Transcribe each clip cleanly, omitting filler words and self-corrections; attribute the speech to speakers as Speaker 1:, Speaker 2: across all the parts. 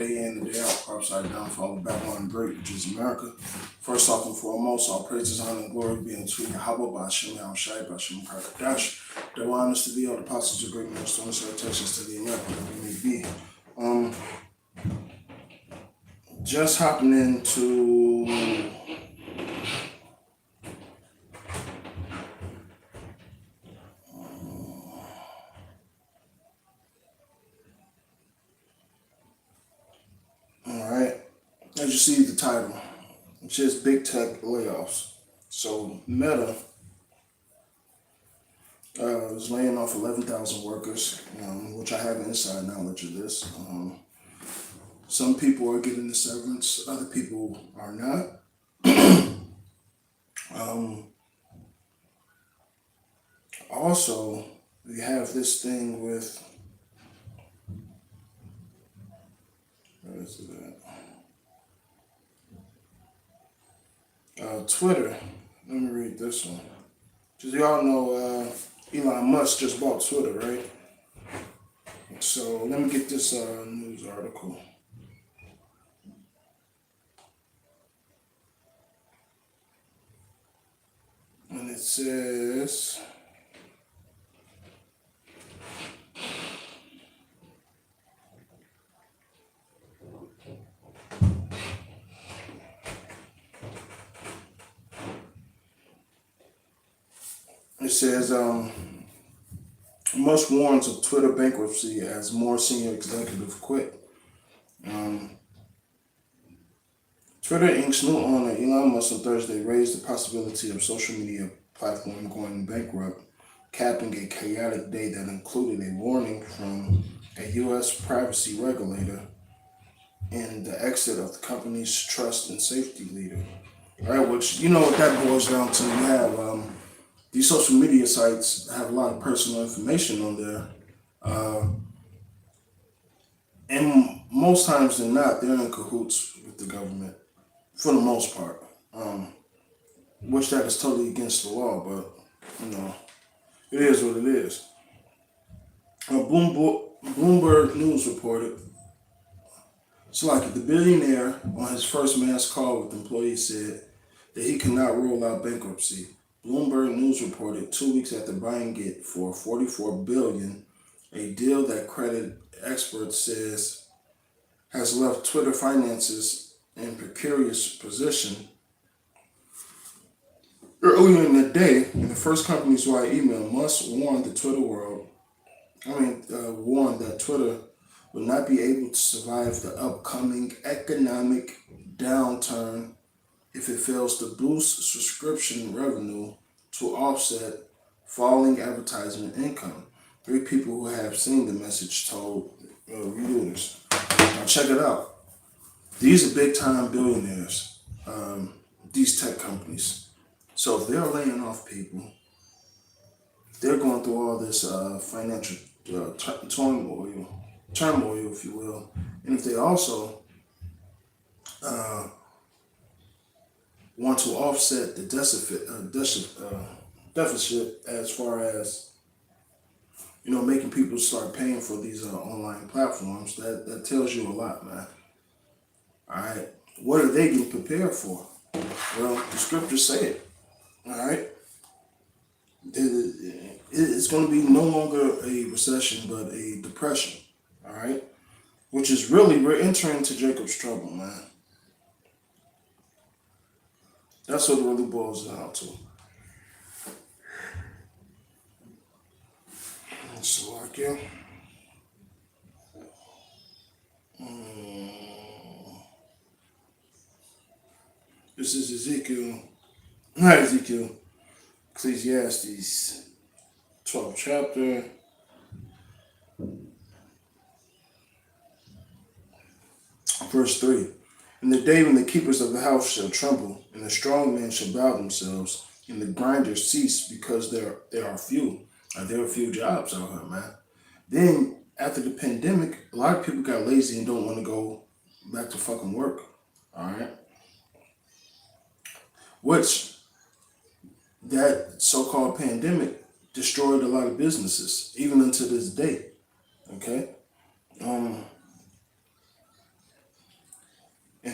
Speaker 1: Day in and day out, upside down, followed Babylon great, which is America. First off and foremost, all praises, honor, and glory be unto Yahweh, Bashim Shai, Bashim Krakadash. The honors to thee, all the apostles of great ministers, and salutations to the America that we may be. Just hopping into all right. As you see the title, it's just big tech layoffs. So Meta is laying off 11,000 workers, which I have inside knowledge of this. Some people are getting the severance, other people are not. Also, we have this thing with, where is it at? Twitter. Let me read this one. Because y'all know Elon Musk just bought Twitter, right? So let me get this news article. And it says, Musk warns of Twitter bankruptcy as more senior executive quit. Twitter Inc.'s new owner, Elon Musk, on Thursday raised the possibility of social media platform going bankrupt, capping a chaotic day that included a warning from a U.S. privacy regulator and the exit of the company's trust and safety leader. All right, which, you know what that boils down to. You have these social media sites have a lot of personal information on there. And most times than not, they're in cahoots with the government, for the most part. Which that is totally against the law, but, it is what it is. Bloomberg News reported, so like the billionaire on his first mass call with employees said that he cannot rule out bankruptcy. Bloomberg News reported 2 weeks after buying it for $44 billion, a deal that credit experts says has left Twitter finances in precarious position. Earlier in the day, in the first company-wide email, Musk warned the Twitter warned that Twitter would not be able to survive the upcoming economic downturn if it fails to boost subscription revenue to offset falling advertisement income. 3 people who have seen the message told Reuters. Now check it out. These are big-time billionaires, these tech companies. So if they're laying off people, they're going through all this financial turmoil, if you will, and if they also want to offset the deficit as far as making people start paying for these online platforms, that tells you a lot, man. All right, what are they getting prepared for? Well, the scriptures say it. All right, it's going to be no longer a recession but a depression. All right, which is really, we're entering into Jacob's trouble, man. That's what it really boils down to. So, like, yeah. This is Ecclesiastes 12th chapter. Verse 3. In the day when the keepers of the house shall tremble, and the strong men shall bow themselves, and the grinders cease because there are few. There are few jobs out here, man. Then, after the pandemic, a lot of people got lazy and don't want to go back to fucking work. All right? Which, that so-called pandemic destroyed a lot of businesses, even unto this day. Okay?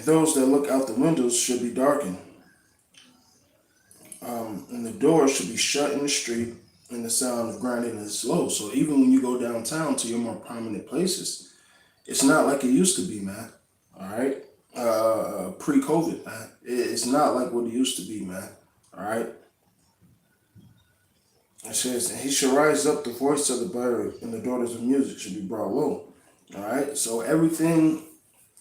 Speaker 1: those that look out the windows should be darkened, and the doors should be shut in the street, and the sound of grinding is low. So even when you go downtown to your more prominent places, it's not like it used to be, man. All right, pre-COVID, man, it's not like what it used to be, man. All right. It says, and he should rise up, the voice of the bird, and the daughters of music should be brought low. All right, so everything,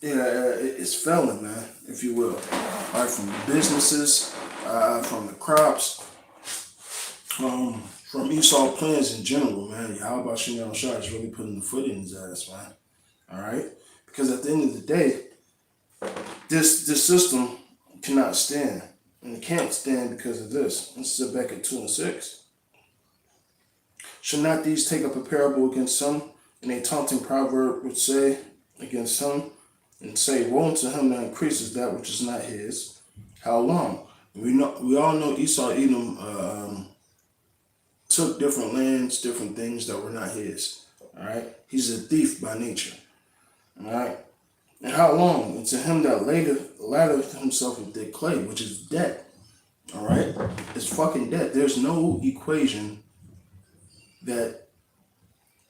Speaker 1: yeah, it's failing, man, if you will. All right, from the businesses, from the crops, from Esau plans in general, man. How about Chanel Shaw is really putting the foot in his ass, man? All right, because at the end of the day, this system cannot stand, and it can't stand because of this. This is back at 2:6. Should not these take up a parable against some, and a taunting proverb would say against some, and say, woe unto him that increases that which is not his. How long? We all know Esau Edom took different lands, different things that were not his. All right, he's a thief by nature. All right, and how long? And to him that laddereth himself with thick clay, which is debt. All right, it's fucking debt. There's no equation that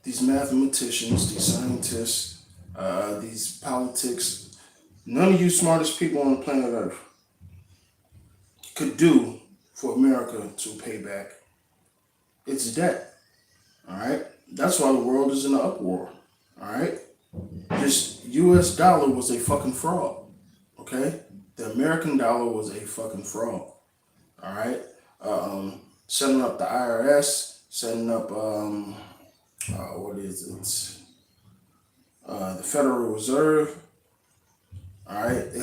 Speaker 1: these mathematicians, these scientists, these politics, none of you smartest people on the planet Earth could do for America to pay back its debt. All right, that's why the world is in an uproar. All right, this U.S. dollar was a fucking fraud. Okay, the American dollar was a fucking fraud. All right, setting up the IRS. Setting up, what is it? The Federal Reserve. All right.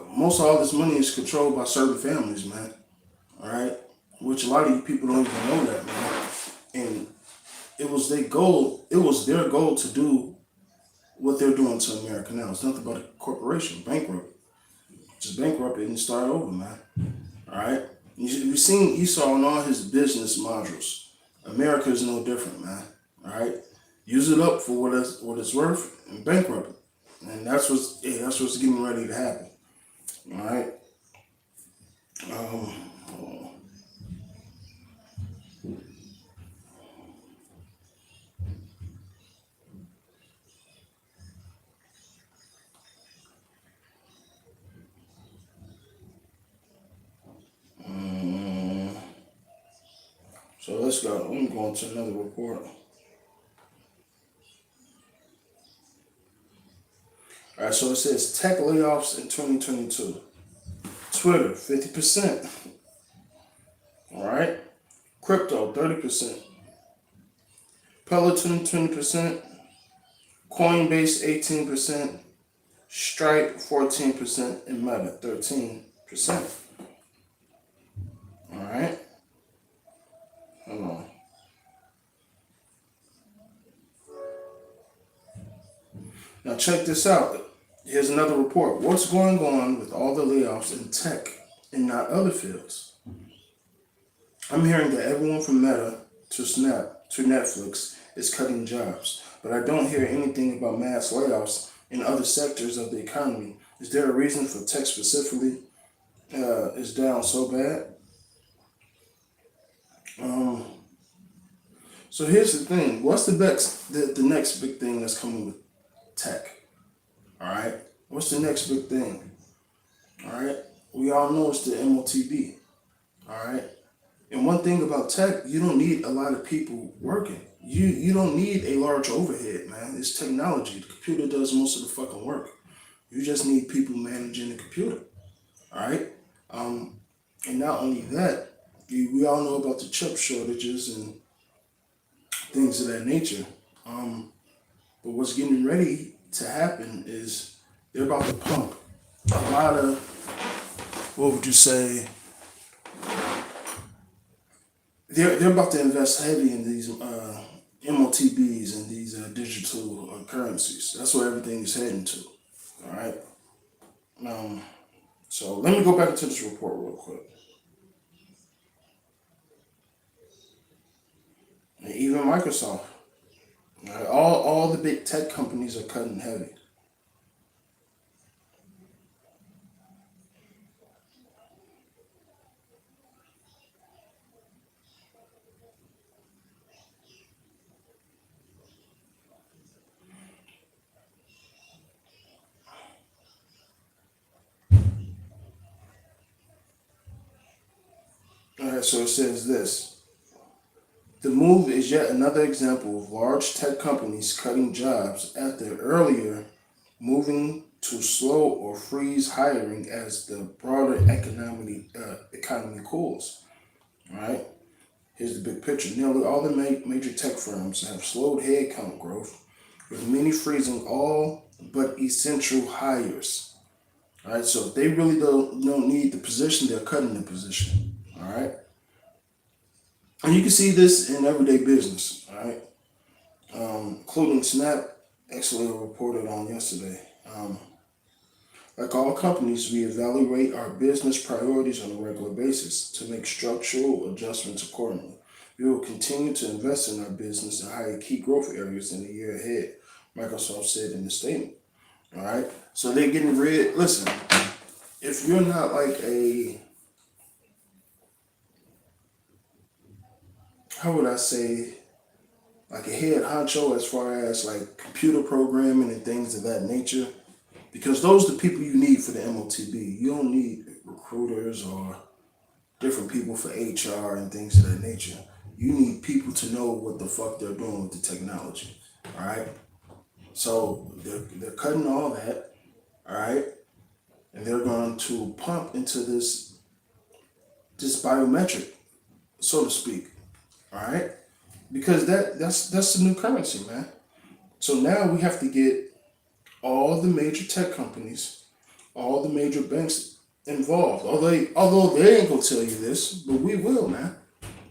Speaker 1: Most of all this money is controlled by certain families, man. All right. Which a lot of you people don't even know that, man. And it was their goal. It was their goal to do what they're doing to America now. It's nothing but a corporation, bankrupt. Just bankrupt it and start over, man. All right. You've seen Esau and all his business modules. America is no different, man. All right, use it up for what it's worth and bankrupt it, and that's what's getting ready to happen. All right. So let's go. Let me go on to another report. All right, so it says tech layoffs in 2022. Twitter, 50%. All right. Crypto, 30%. Peloton, 20%. Coinbase, 18%. Stripe, 14%. And Meta, 13%. All right. Hold on. Now check this out. Here's another report. What's going on with all the layoffs in tech and not other fields? I'm hearing that everyone from Meta to Snap to Netflix is cutting jobs, but I don't hear anything about mass layoffs in other sectors of the economy. Is there a reason for tech specifically is down so bad? So here's the thing. What's the next big thing that's coming with tech? All right. What's the next big thing? All right. We all know it's the MOTB. All right. And one thing about tech, you don't need a lot of people working. You don't need a large overhead, man. It's technology. The computer does most of the fucking work. You just need people managing the computer. All right. And not only that, we all know about the chip shortages and things of that nature. But what's getting ready to happen is they're about to pump a lot of, what would you say, they're about to invest heavy in these MOTBs and these digital currencies. That's where everything is heading to. All right. So let me go back into this report real quick. And even Microsoft, right, all the big tech companies are cutting heavy. Right, so it says this. The move is yet another example of large tech companies cutting jobs after earlier moving to slow or freeze hiring as the broader economy cools. All right, here's the big picture. Nearly all the major tech firms have slowed headcount growth, with many freezing all but essential hires. All right, so if they really don't need the position, they're cutting the position. All right, and you can see this in everyday business. All right, including Snap, actually reported on yesterday. Like all companies, we evaluate our business priorities on a regular basis to make structural adjustments accordingly. We will continue to invest in our business and hire key growth areas in the year ahead, Microsoft said in the statement. All right, so they're getting rid. Listen, if you're not like how would I say, like a head honcho as far as like computer programming and things of that nature, because those are the people you need for the MOTB. You don't need recruiters or different people for HR and things of that nature. You need people to know what the fuck they're doing with the technology. All right. So they're cutting all that. All right, and they're going to pump into this biometric, so to speak. All right, because that's the new currency, man. So now we have to get all the major tech companies, all the major banks involved. Although they ain't gonna tell you this, but we will, man,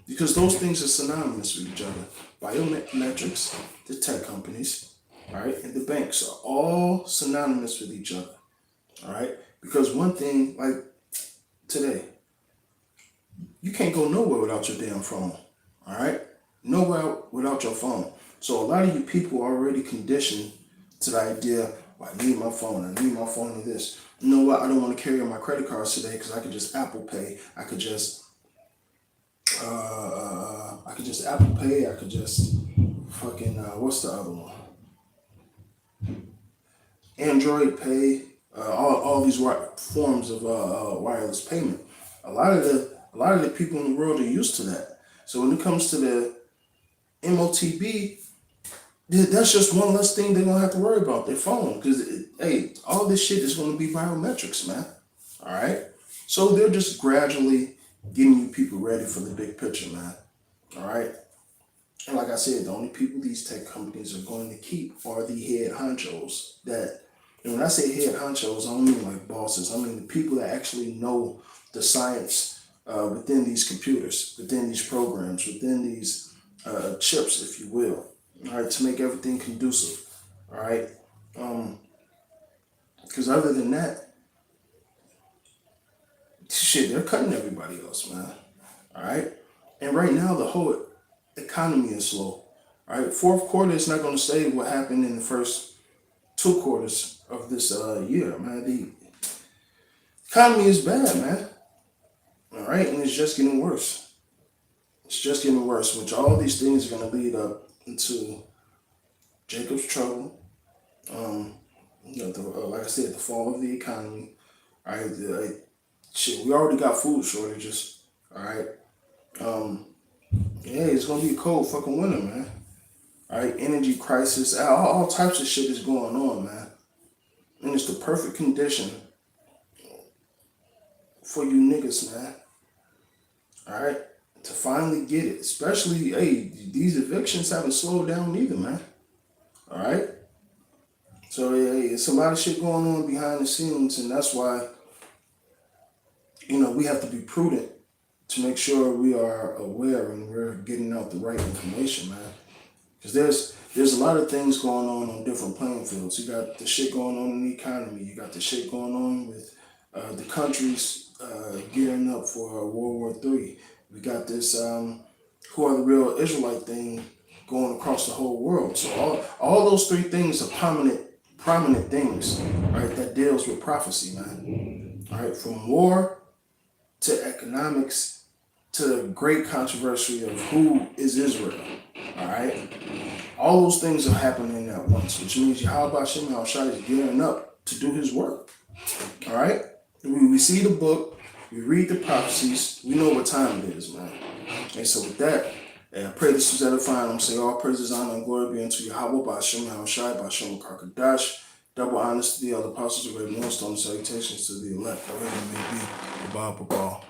Speaker 1: because those things are synonymous with each other. Biometrics, the tech companies, all right, and the banks are all synonymous with each other. All right, because one thing, like today, you can't go nowhere without your damn phone. All right, nowhere without your phone. So a lot of you people are already conditioned to the idea, well, I need my phone. I need my phone to this. You know what? I don't want to carry my credit cards today because I could just Apple Pay. I could just Apple Pay. I could just fucking what's the other one? Android Pay. All these forms of wireless payment. A lot of the people in the world are used to that. So when it comes to the MOTB, that's just one less thing they're gonna have to worry about, their phone. Because hey, all this shit is gonna be biometrics, man. All right. So they're just gradually getting you people ready for the big picture, man. All right. And like I said, the only people these tech companies are going to keep are the head honchos. And when I say head honchos, I don't mean like bosses. I mean the people that actually know the science within these computers, within these programs, within these chips, if you will. All right, to make everything conducive. All right, because other than that, shit, they're cutting everybody else, man. All right, and right now the whole economy is slow. All right, fourth quarter is not going to say what happened in the first 2 quarters of this year, man. The economy is bad, man. All right, and it's just getting worse. It's just getting worse, which all these things are going to lead up into Jacob's trouble. Like I said, the fall of the economy. All right, shit, we already got food shortages. All right, yeah, it's gonna be a cold fucking winter, man. All right, energy crisis, all types of shit is going on, man, and it's the perfect condition for you niggas, man. All right, to finally get it. Especially, hey, these evictions haven't slowed down either, man. All right. So yeah, it's a lot of shit going on behind the scenes, and that's why we have to be prudent to make sure we are aware and we're getting out the right information, man. Because there's a lot of things going on different playing fields. You got the shit going on in the economy. You got the shit going on with the countries gearing up for World War III. We got this who are the real Israelite thing going across the whole world. So all those three things are prominent things, right, that deals with prophecy, man. All right, from war to economics to the great controversy of who is Israel. All right, all those things are happening at once, which means Yahweh Shai is gearing up to do his work. All right, we see the book. We read the prophecies. We know what time it is, man. And so with that, and I pray this was edifying. I'm saying all praises, honor, and glory be unto Yahweh, Ba'ashem, Yahushai, Ba'ashem, Karkadash. Double honors to the other apostles of Red Millstone. Salutations to the elect, wherever it may be. Bye, bye.